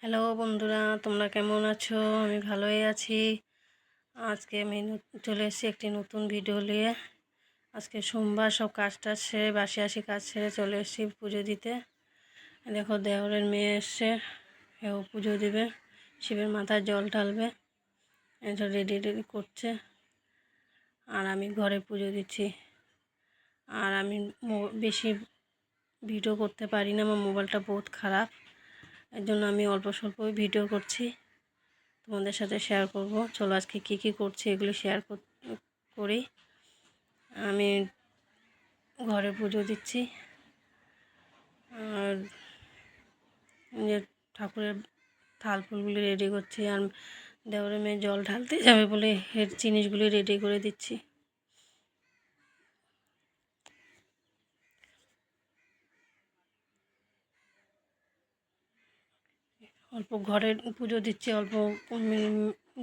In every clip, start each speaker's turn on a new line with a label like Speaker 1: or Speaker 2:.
Speaker 1: Hello বন্ধুরা, তোমরা কেমন আছো? আমি ভালোই আছি। আজকে আমি চলে এসেছি একটি নতুন ভিডিও নিয়ে। আজকে সোমবার, সব কাজ টাজ সেরে বাসি কাজ সেরে চলে এসেছি পুজো দিতে। দেখো দেওরের মেয়ে এসছে, এও পুজো দিবে, শিবের মাথায় জল ঢালবে, এটা রেডি করছে। আর আমি ঘরে পুজো দিচ্ছি। আর আমি বেশি ভিডিও করতে পারি না, আমার মোবাইলটা বহুত খারাপ, এর জন্য আমি অল্প স্বল্পই ভিডিও করছি, তোমাদের সাথে শেয়ার করব। চলো আজকে কী করছি এগুলো শেয়ার করি। আমি ঘরে পুজো দিচ্ছি আর যে ঠাকুরের থাল ফুলগুলি রেডি করছি। আর দেওরের মেয়ে জল ঢালতে যাবে বলে এর জিনিসগুলি রেডি করে দিচ্ছি। অল্প ঘরে পুজো দিচ্ছি, অল্প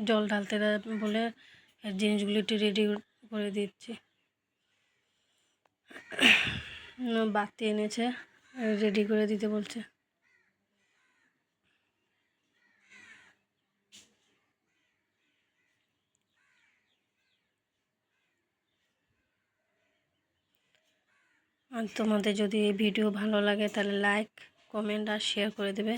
Speaker 1: জল ঢালতে বলে এর জিনিসগুলি রেডি করে দিচ্ছি। বাতি এনেছে, রেডি করে দিতে বলছে। আর তোমাদের যদি এই ভিডিও ভালো লাগে তাহলে লাইক, কমেন্ট আর শেয়ার করে দেবে।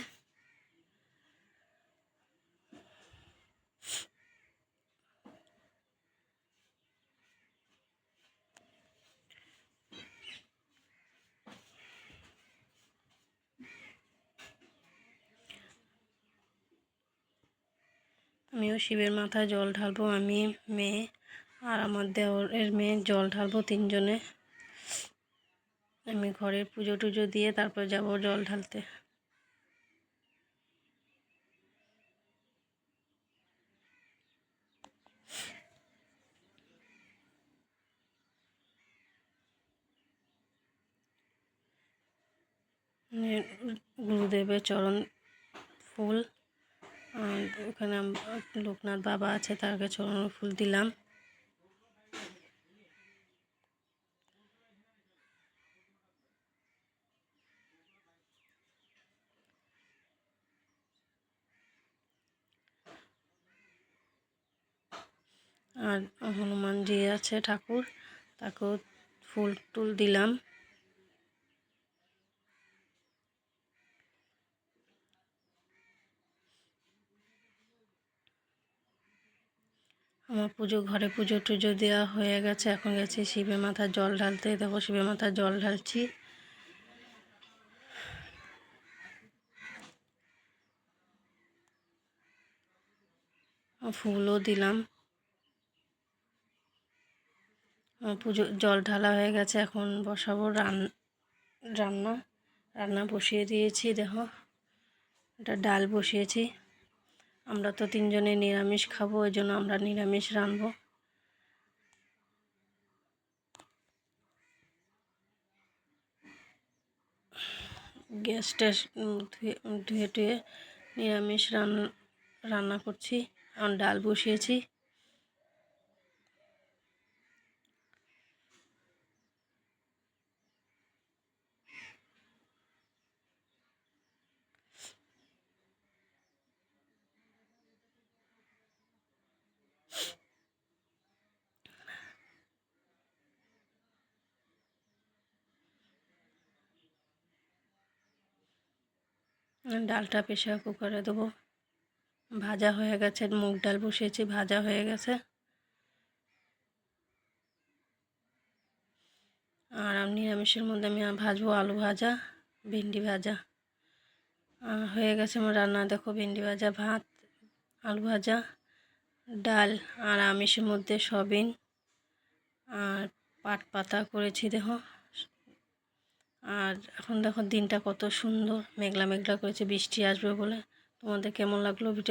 Speaker 1: আমিও শিবের মাথায় জল ঢালবো, আমি, মেয়ে আর আমার দেওরের মেয়ে জল ঢালবো, তিনজনে। আমি ঘরের পুজো টুজো দিয়ে তারপর যাব জল ঢালতে। গুরুদেবের চরণ ফুল, ওখানে লোকনাথ বাবা আছে, তাকে চরণ ফুল দিলাম। আর হনুমানজি আছে ঠাকুর, তাকেও ফুল টুল দিলাম। আমার ঘরে পুজো টুজো দেওয়া হয়ে গেছে, এখন গেছি শিবের মাথায় জল ঢালতে। দেখো শিবের মাথায় জল ঢালছি। ফুলও দিলাম। পুজো জল ঢালা হয়ে গেছে, এখন বসাবো রান্না বসিয়ে দিয়েছি। দেখো এটা ডাল বসিয়েছি। আমরা তো তিনজনে নিরামিষ খাবো, ওই জন্য আমরা নিরামিষ রাঁধবো। গ্যাস ট্যাস ধুয়ে টুয়ে নিরামিষ রান্না করছি। এখন ডাল বসিয়েছি। ডালটা প্রেসার কুকারে দেবো। ভাজা হয়ে গেছে, মুগ ডাল বসিয়েছি, ভাজা হয়ে গেছে। আর নিরামিষের মধ্যে আমি ভাজবো আলু ভাজা, ভেন্ডি ভাজা। হয়ে গেছে আমার রান্না। দেখো ভেন্ডি ভাজা, ভাত, আলু ভাজা, ডাল। আর আমিষের মধ্যে সয়াবিন আর পাট পাতা করেছি। দেখো আর এখন দেখো দিনটা কত সুন্দর, মেঘলা মেঘলা করেছে, বৃষ্টি আসবে বলে। তোমাদের কেমন লাগলো ভিডিও?